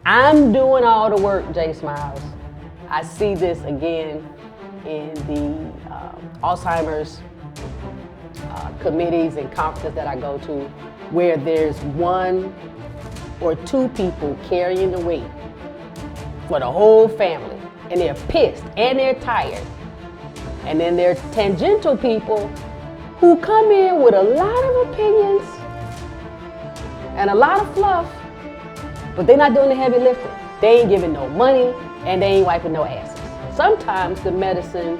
I'm doing all the work, Jay Smiles. I see this again in the Alzheimer's committees and conferences that I go to, where there's one or two people carrying the weight for the whole family, and they're pissed and they're tired. And then there are tangential people who come in with a lot of opinions and a lot of fluff, but they're not doing the heavy lifting. They ain't giving no money and they ain't wiping no asses. Sometimes the medicine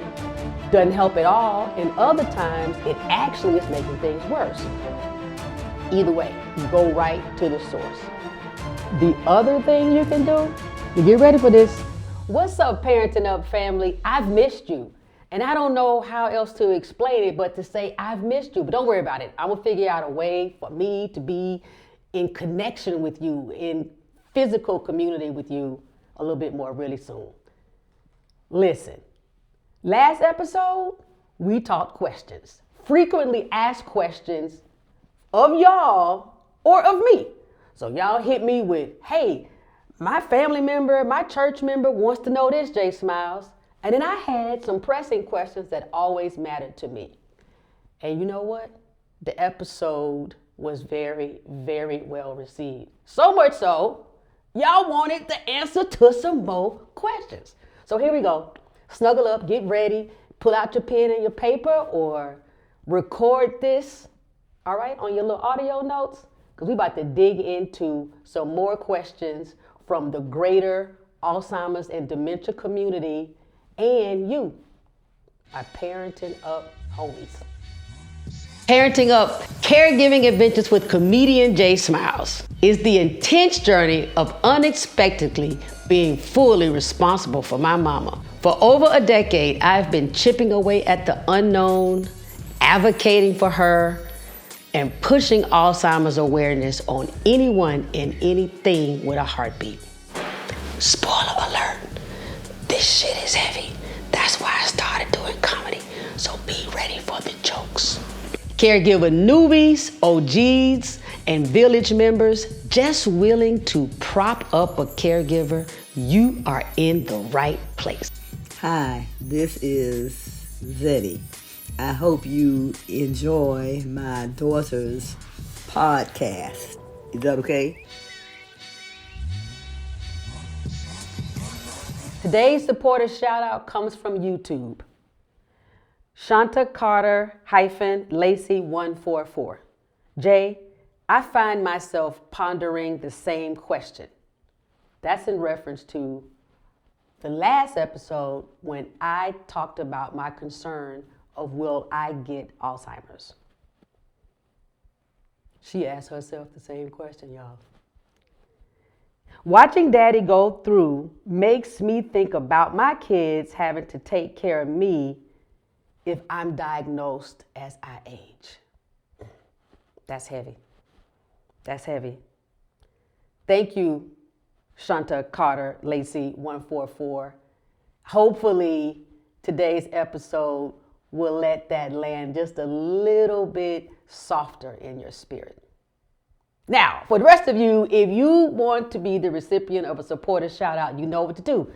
doesn't help at all, and other times it actually is making things worse. Either way, you go right to the source. The other thing you can do, you get ready for this. What's up, Parenting Up family? I've missed you. And I don't know how else to explain it but to say I've missed you. But don't worry about it. I'm gonna figure out a way for me to be in connection with you, in physical community with you a little bit more really soon. Listen, last episode, we talked questions. Frequently asked questions of y'all or of me. So y'all hit me with, hey, my family member, my church member wants to know this, Jay Smiles. And then I had some pressing questions that always mattered to me. And you know what? The episode was very, very well received. So much so, y'all wanted the answer to some more questions. So here we go. Snuggle up, get ready, pull out your pen and your paper or record this, all right, on your little audio notes, because we're about to dig into some more questions from the greater Alzheimer's and dementia community and you, my Parenting Up homies. Parenting Up, Caregiving Adventures with comedian Jay Smiles is the intense journey of unexpectedly being fully responsible for my mama. For over a decade, I've been chipping away at the unknown, advocating for her, and pushing Alzheimer's awareness on anyone and anything with a heartbeat. Spoiler alert, this shit is heavy. That's why I started doing comedy, so be ready for the jokes. Caregiver newbies, OGs, and village members just willing to prop up a caregiver, you are in the right place. Hi, this is Zeddy. I hope you enjoy my daughter's podcast. Is that okay? Today's supporter shout out comes from YouTube. Shanta Carter Lacey 144. Jay, I find myself pondering the same question. That's in reference to the last episode when I talked about my concern of will I get Alzheimer's. She asked herself the same question, y'all. Watching Daddy go through makes me think about my kids having to take care of me if I'm diagnosed as I age. That's heavy. That's heavy. Thank you, Shanta Carter Lacey 144. Hopefully today's episode will let that land just a little bit softer in your spirit. Now, for the rest of you, if you want to be the recipient of a supporter shout out, you know what to do.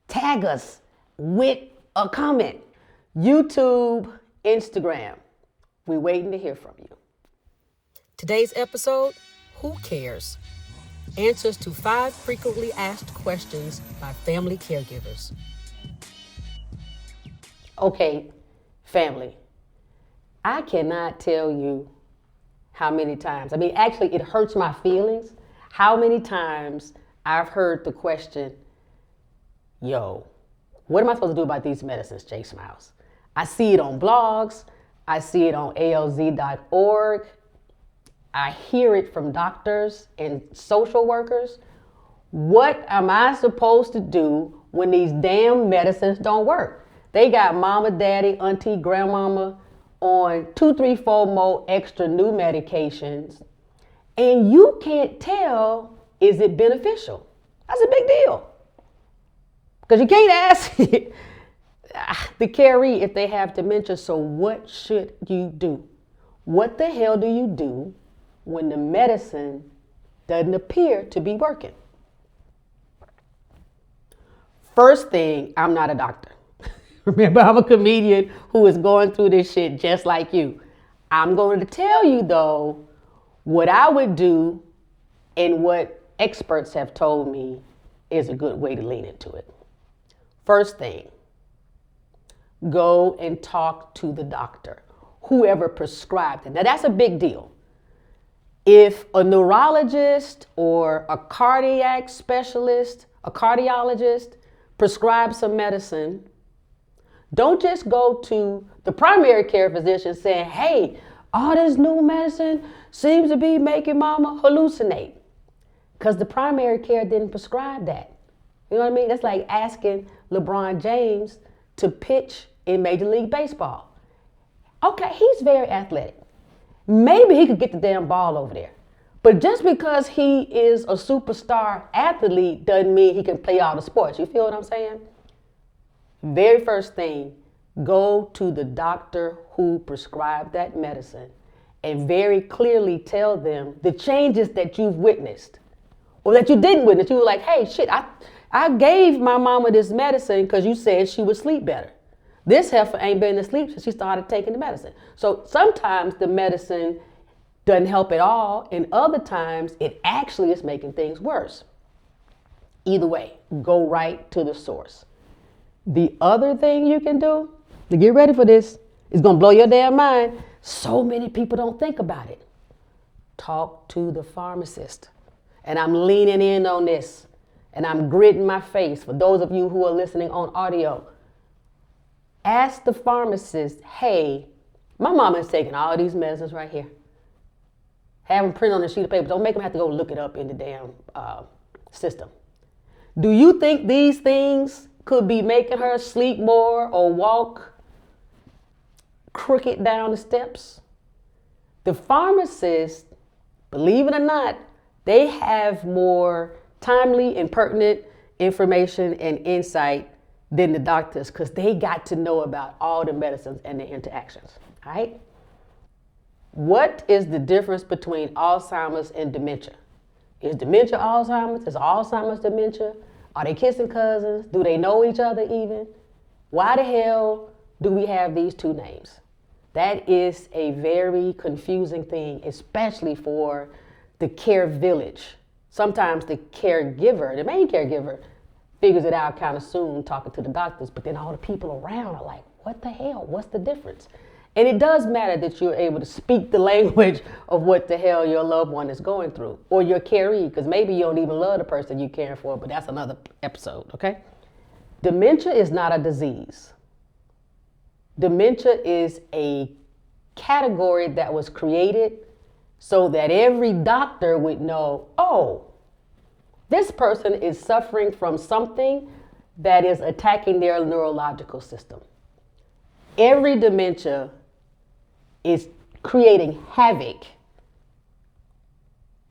Tag us with a comment. YouTube, Instagram. We're waiting to hear from you. Today's episode, Who Cares? Answers to 5 frequently asked questions by family caregivers. Okay, family, I cannot tell you how many times, actually it hurts my feelings, how many times I've heard the question, yo, what am I supposed to do about these medicines, Jay Smiles? I see it on blogs, I see it on alz.org, I hear it from doctors and social workers. What am I supposed to do when these damn medicines don't work? They got mama, daddy, auntie, grandmama on 2, 3, 4 more extra new medications, and you can't tell, is it beneficial? That's a big deal. Because you can't ask the caree if they have dementia, so what should you do? What the hell do you do when the medicine doesn't appear to be working. First thing, I'm not a doctor. Remember, I'm a comedian who is going through this shit just like you. I'm going to tell you, though, what I would do and what experts have told me is a good way to lean into it. First thing, go and talk to the doctor, whoever prescribed it. Now, that's a big deal. If a neurologist or a cardiac specialist, a cardiologist, prescribes some medicine, don't just go to the primary care physician saying, hey, all this new medicine seems to be making mama hallucinate. Because the primary care didn't prescribe that. You know what I mean? That's like asking LeBron James to pitch in Major League Baseball. Okay, he's very athletic. Maybe he could get the damn ball over there. But just because he is a superstar athlete doesn't mean he can play all the sports. You feel what I'm saying? Very first thing, go to the doctor who prescribed that medicine and very clearly tell them the changes that you've witnessed or that you didn't witness. You were like, hey, shit, I gave my mama this medicine because you said she would sleep better. This heifer ain't been asleep since she started taking the medicine. So sometimes the medicine doesn't help at all, and other times it actually is making things worse. Either way, go right to the source. The other thing you can do, to get ready for this, is gonna blow your damn mind. So many people don't think about it. Talk to the pharmacist. And I'm leaning in on this, and I'm gritting my face. For those of you who are listening on audio, ask the pharmacist, hey, my mama is taking all these medicines right here. Have them print on a sheet of paper. Don't make them have to go look it up in the damn system. Do you think these things could be making her sleep more or walk crooked down the steps? The pharmacist, believe it or not, they have more timely and pertinent information and insight than the doctors because they got to know about all the medicines and the interactions, all right? What is the difference between Alzheimer's and dementia? Is dementia Alzheimer's? Is Alzheimer's dementia? Are they kissing cousins? Do they know each other even? Why the hell do we have these two names? That is a very confusing thing, especially for the care village. Sometimes the caregiver, the main caregiver, figures it out kind of soon talking to the doctors, but then all the people around are like, what the hell? What's the difference? And it does matter that you're able to speak the language of what the hell your loved one is going through, or your caree, because maybe you don't even love the person you're caring for, but that's another episode, okay? Dementia is not a disease. Dementia is a category that was created so that every doctor would know, oh, this person is suffering from something that is attacking their neurological system. Every dementia is creating havoc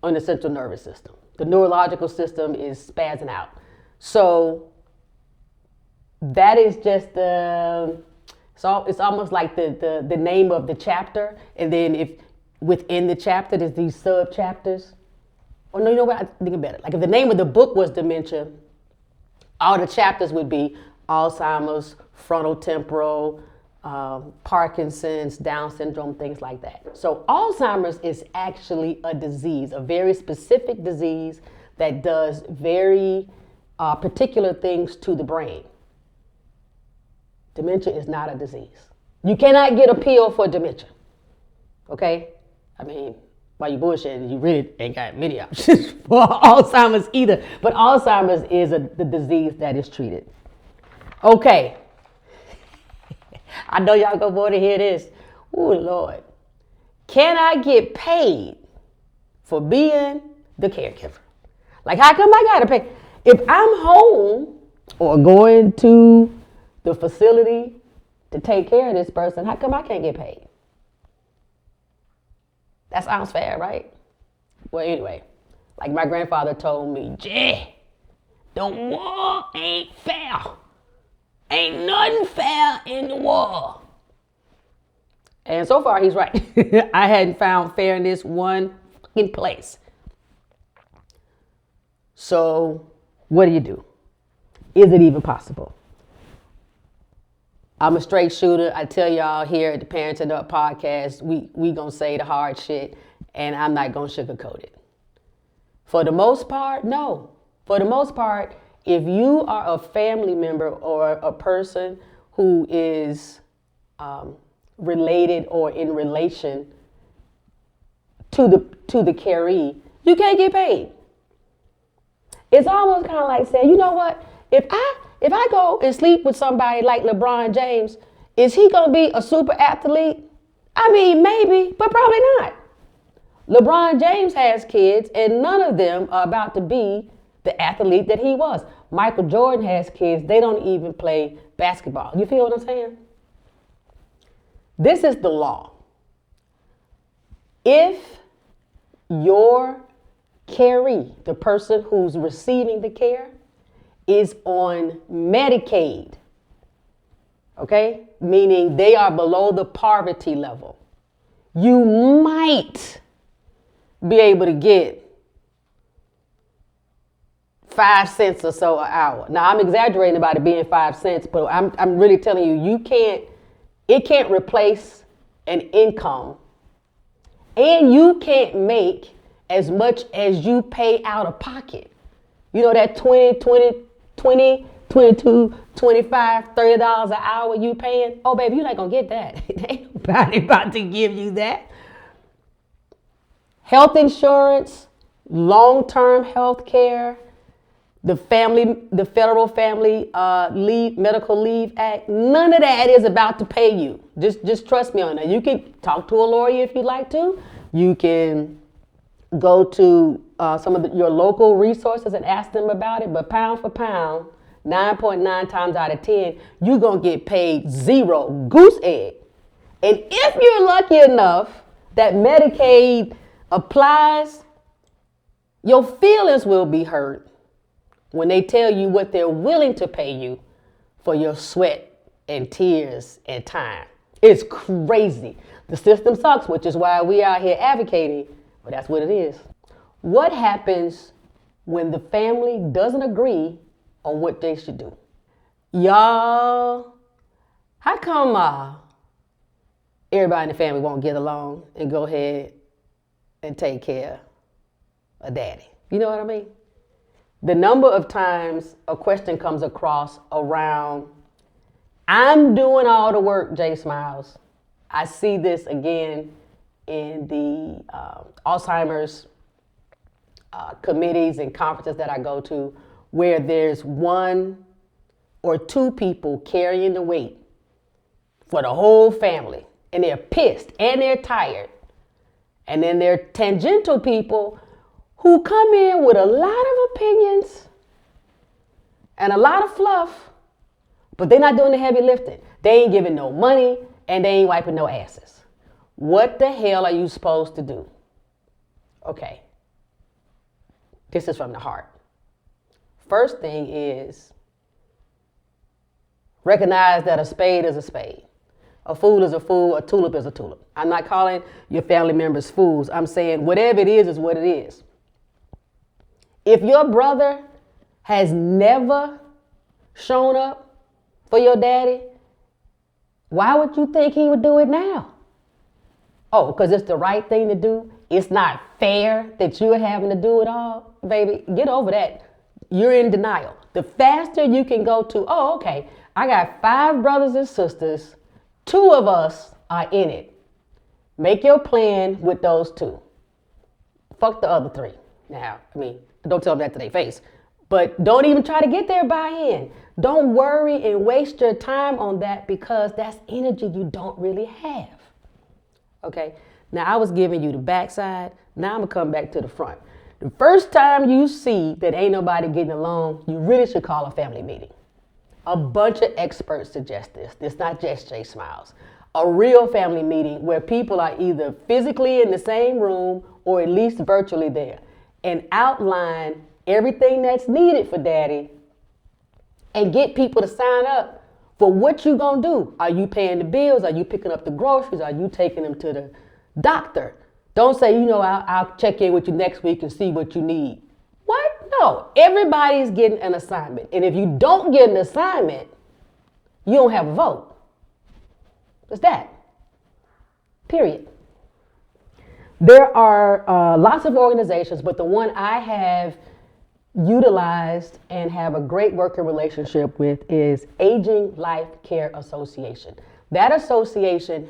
on the central nervous system. The neurological system is spazzing out. So that is just it's almost like the name of the chapter. And then if within the chapter, there's these sub chapters. Oh, no, you know what? I think better. Like if the name of the book was dementia, all the chapters would be Alzheimer's, frontotemporal, Parkinson's, Down syndrome, things like that. So Alzheimer's is actually a disease, a very specific disease that does very particular things to the brain. Dementia is not a disease. You cannot get a pill for dementia, okay? I mean, while you bullshitting, you really ain't got many options for Alzheimer's either. But Alzheimer's is the disease that is treated. Okay. I know y'all gonna want to hear this. Oh, Lord. Can I get paid for being the caregiver? Like, how come I gotta pay? If I'm home or going to the facility to take care of this person, how come I can't get paid? That sounds fair, right? Well, anyway, like my grandfather told me, Jay, the war ain't fair. Ain't nothing fair in the war. And so far, he's right. I hadn't found fairness one fucking place. So what do? Is it even possible? I'm a straight shooter. I tell y'all here at the Parents and Up podcast, we gonna say the hard shit, and I'm not gonna sugarcoat it. For the most part, no. For the most part, if you are a family member or a person who is related or in relation to the caree, you can't get paid. It's almost kind of like saying, you know what? If I go and sleep with somebody like LeBron James, is he gonna be a super athlete? I mean, maybe, but probably not. LeBron James has kids, and none of them are about to be the athlete that he was. Michael Jordan has kids, they don't even play basketball. You feel what I'm saying? This is the law. If your caree, the person who's receiving the care, is on Medicaid, okay? Meaning they are below the poverty level, you might be able to get 5 cents or so an hour. Now, I'm exaggerating about it being 5 cents, but I'm really telling you, it can't replace an income, and you can't make as much as you pay out of pocket. You know that 20, 22, 25, $30 an hour you paying? Oh, baby, you're not gonna get that. Ain't nobody about to give you that. Health insurance, long-term health care, the Federal Family Medical Leave Act, none of that is about to pay you. Just trust me on that. You can talk to a lawyer if you'd like to. You can go to some of your local resources and ask them about it, but pound for pound, 9.9 times out of 10, you're gonna get paid zero, goose egg. And if you're lucky enough that Medicaid applies, your feelings will be hurt when they tell you what they're willing to pay you for your sweat and tears and time. It's crazy. The system sucks, which is why we out here advocating, but that's what it is. What happens when the family doesn't agree on what they should do? Y'all, how come everybody in the family won't get along and go ahead and take care of daddy? You know what I mean? The number of times a question comes across around, I'm doing all the work, Jay Smiles. I see this again in the Alzheimer's committees and conferences that I go to, where there's 1 or 2 people carrying the weight for the whole family, and they're pissed and they're tired. And then there are tangential people who come in with a lot of opinions and a lot of fluff, but they're not doing the heavy lifting. They ain't giving no money and they ain't wiping no asses. What the hell are you supposed to do? Okay, this is from the heart. First thing is recognize that a spade is a spade. A fool is a fool, a tulip is a tulip. I'm not calling your family members fools. I'm saying whatever it is what it is. If your brother has never shown up for your daddy, why would you think he would do it now? Oh, because it's the right thing to do? It's not fair that you're having to do it all? Baby, get over that. You're in denial. The faster you can go to, oh, okay, I got 5 brothers and sisters, 2 of us are in it. Make your plan with those 2. Fuck the other 3. Now, I mean, don't tell them that to their face, but don't even try to get their buy-in. Don't worry and waste your time on that, because that's energy you don't really have. Okay, now I was giving you the backside. Now I'm gonna come back to the front. The first time you see that ain't nobody getting along, you really should call a family meeting. A bunch of experts suggest this. It's not just Jay Smiles. A real family meeting where people are either physically in the same room or at least virtually there, and outline everything that's needed for daddy and get people to sign up for what you gonna do. Are you paying the bills? Are you picking up the groceries? Are you taking them to the doctor? Don't say, I'll check in with you next week and see what you need. What? No, everybody's getting an assignment. And if you don't get an assignment, you don't have a vote. It's that. Period. There are lots of organizations, but the one I have utilized and have a great working relationship with is Aging Life Care Association. That association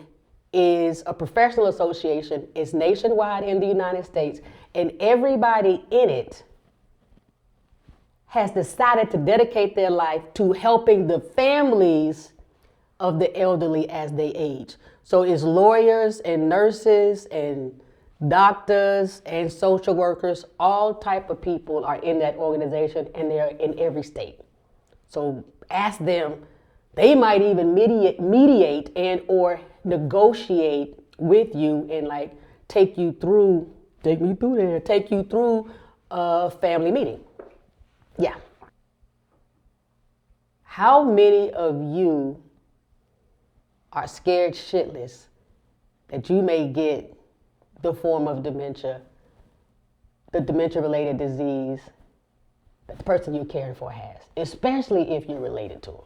is a professional association. It's nationwide in the United States, and everybody in it has decided to dedicate their life to helping the families of the elderly as they age. So it's lawyers and nurses and doctors and social workers, all type of people are in that organization, and they're in every state. So ask them. They might even mediate and or negotiate with you and like take you through a family meeting. Yeah. How many of you are scared shitless that you may get the form of dementia, the dementia-related disease that the person you're caring for has, especially if you're related to them?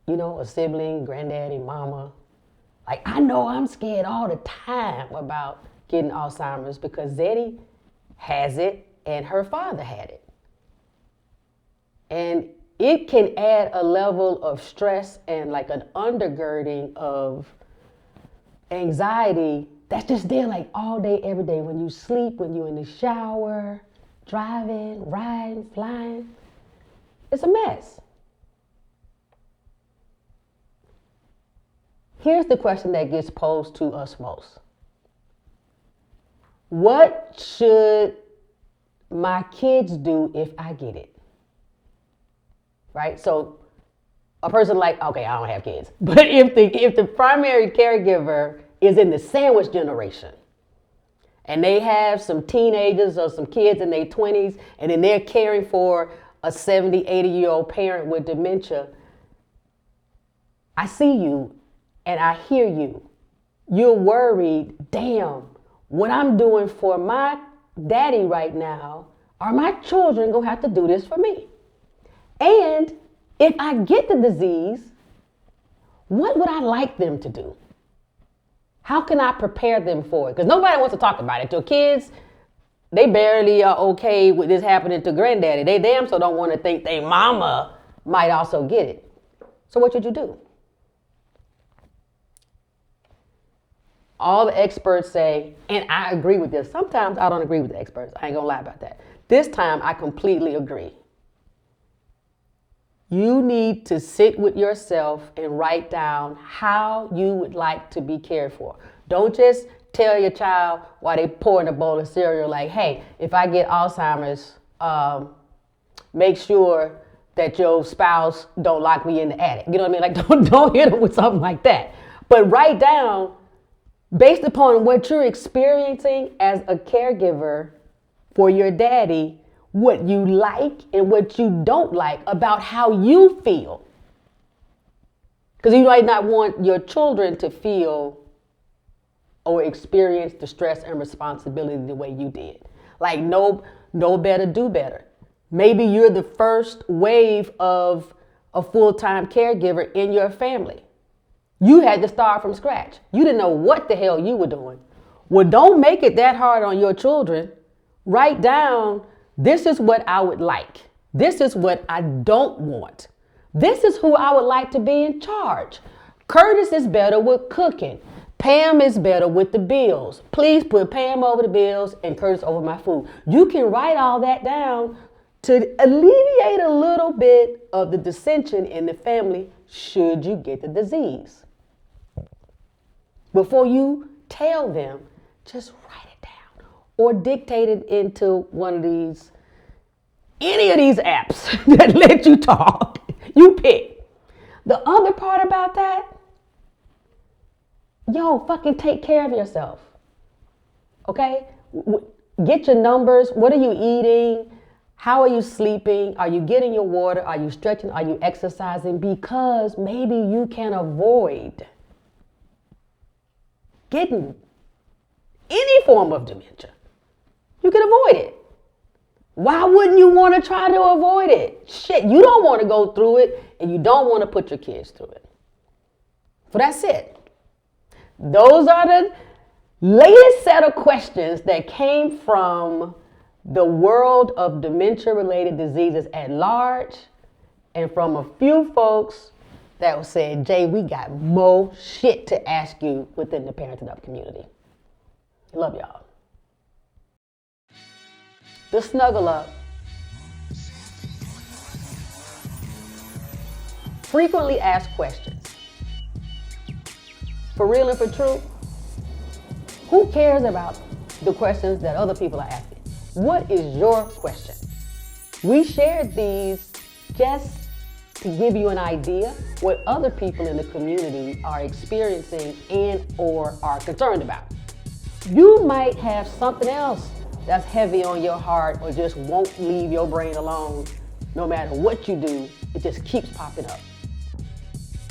You know, a sibling, granddaddy, mama. Like, I know I'm scared all the time about getting Alzheimer's because Zeddy has it and her father had it. And it can add a level of stress and like an undergirding of anxiety that's just there like all day, every day. When you sleep, when you're in the shower, driving, riding, flying. It's a mess. Here's the question that gets posed to us most. What should my kids do if I get it? Right? So a person like, okay, I don't have kids. But if the primary caregiver is in the sandwich generation and they have some teenagers or some kids in their 20s and then they're caring for a 70, 80-year-old parent with dementia, I see you and I hear you. You're worried, damn, what I'm doing for my daddy right now, are my children gonna have to do this for me? And if I get the disease, what would I like them to do? How can I prepare them for it? Because nobody wants to talk about it. Your kids, they barely are okay with this happening to granddaddy. They damn so don't want to think their mama might also get it. So what should you do? All the experts say, and I agree with this. Sometimes I don't agree with the experts. I ain't gonna lie about that. This time I completely agree. You need to sit with yourself and write down how you would like to be cared for. Don't just tell your child while they pouring a bowl of cereal like, hey, if I get Alzheimer's, make sure that your spouse don't lock me in the attic. You know what I mean? Like, don't hit them with something like that. But write down, based upon what you're experiencing as a caregiver for your daddy, what you like and what you don't like about how you feel. Because you might not want your children to feel or experience the stress and responsibility the way you did. Like, know better, do better. Maybe you're the first wave of a full-time caregiver in your family. You had to start from scratch. You didn't know what the hell you were doing. Well, don't make it that hard on your children. Write down, this is what I would like. This is what I don't want. This is who I would like to be in charge. Curtis is better with cooking. Pam is better with the bills. Please put Pam over the bills and Curtis over my food. You can write all that down to alleviate a little bit of the dissension in the family should you get the disease. Before you tell them, just write it down or dictate it into any of these apps that let you talk. You pick. The other part about that, fucking take care of yourself. Okay? Get your numbers. What are you eating? How are you sleeping? Are you getting your water? Are you stretching? Are you exercising? Because maybe you can avoid getting any form of dementia. You can avoid it. Why wouldn't you want to try to avoid it? Shit, you don't want to go through it, and you don't want to put your kids through it. So that's it. Those are the latest set of questions that came from the world of dementia-related diseases at large, and from a few folks that said, Jay, we got more shit to ask you within the Parenting Up community. Love y'all. The snuggle up. Frequently asked questions. For real and for true, who cares about the questions that other people are asking? What is your question? We shared these just to give you an idea what other people in the community are experiencing and or are concerned about. You might have something else that's heavy on your heart or just won't leave your brain alone. No matter what you do, it just keeps popping up.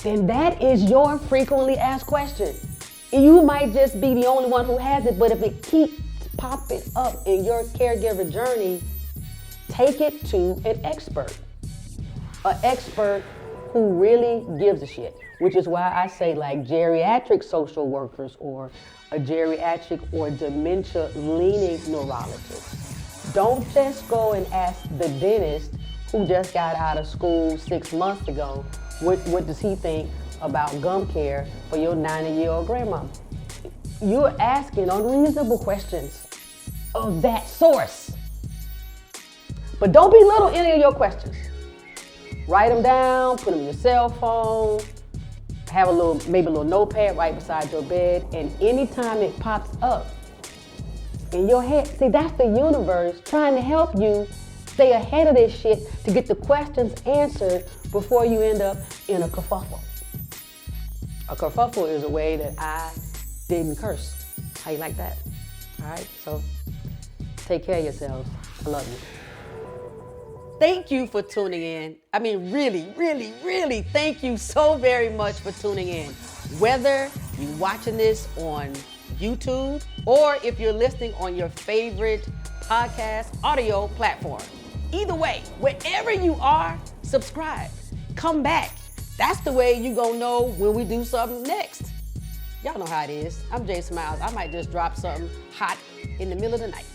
Then that is your frequently asked question. You might just be the only one who has it, but if it keeps popping up in your caregiver journey, take it to an expert who really gives a shit, which is why I say like geriatric social workers or a geriatric or dementia-leaning neurologist. Don't just go and ask the dentist who just got out of school 6 months ago, what does he think about gum care for your 90-year-old grandma? You're asking unreasonable questions of that source. But don't belittle any of your questions. Write them down, put them in your cell phone, have maybe a little notepad right beside your bed, and anytime it pops up in your head, see, that's the universe trying to help you stay ahead of this shit to get the questions answered before you end up in a kerfuffle. A kerfuffle is a way that I didn't curse. How you like that? All right, so take care of yourselves. I love you. Thank you for tuning in. I mean, really, really, really, thank you so very much for tuning in. Whether you're watching this on YouTube or if you're listening on your favorite podcast audio platform. Either way, wherever you are, subscribe. Come back. That's the way you gonna know when we do something next. Y'all know how it is. I'm Jay Smiles. I might just drop something hot in the middle of the night.